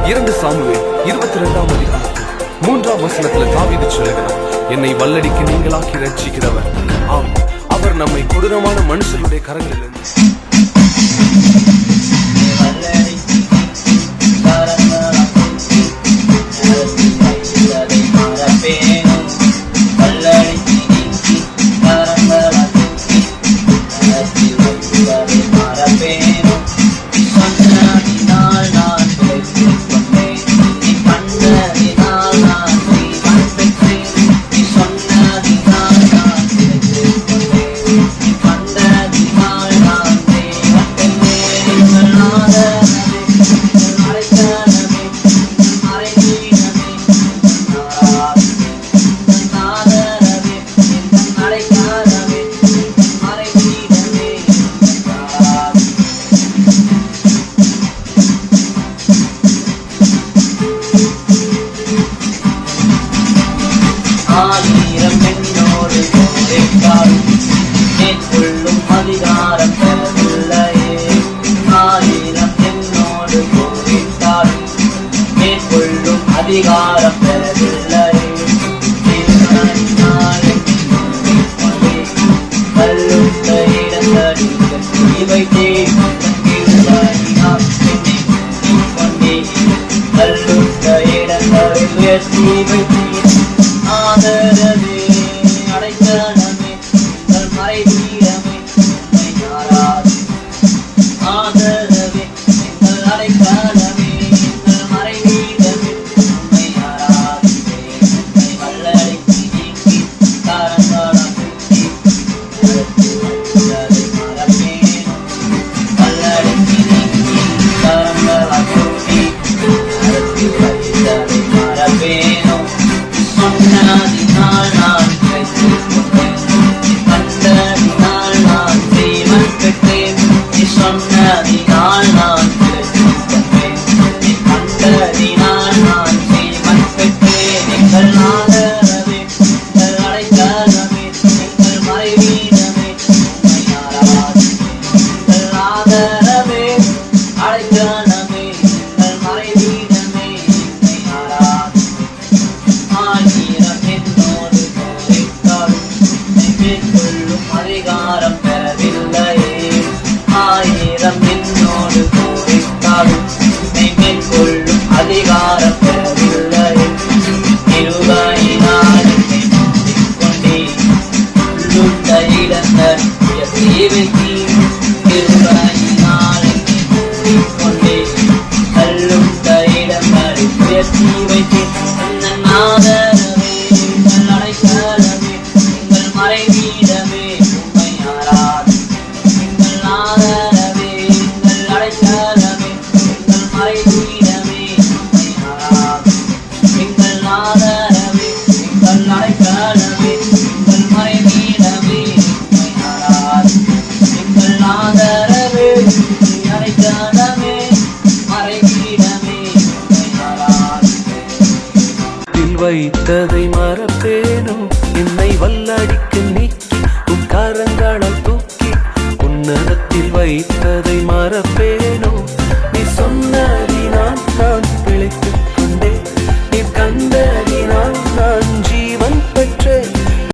இரண்டு சாமுவேல் 22ஆம் அதிகாரத்தில் 3ஆம் வசனத்துல தாவீது சொல்லுகிறார், என்னை வல்லடிக்கு நீங்களாக்கி ரட்சிக்கிறவர். ஆம், அவர் நம்மை கொடூரமான மனுஷருடைய கரங்களிலிருந்து அதிகாரம் பெறவில்லை. ஆதரவே அடைக்கலமே மறைவீடமே யாராது ஆதரவே அடைக்கலமே மறைவீடமே அதிகாரம் பெறவில்லை. ஆயிரம் என்னோடு போரிட்டாலும் மேற்கொள்ளும் அதிகாரம் பெறவில்லை. இருவாயினால் என்னை கொண்டே உள்ளுள்ள இடந்த தீவைக்கு இருவாயினால் என்னை கொண்டே கல்லுள்ள இடங்களை உயர்த்தி வைத்தேன். ஆதரவே அடைக்கலமே எங்கள் மறைவீடமே வைத்ததை மறப்பேனோ, என்னை வல்லடிக்க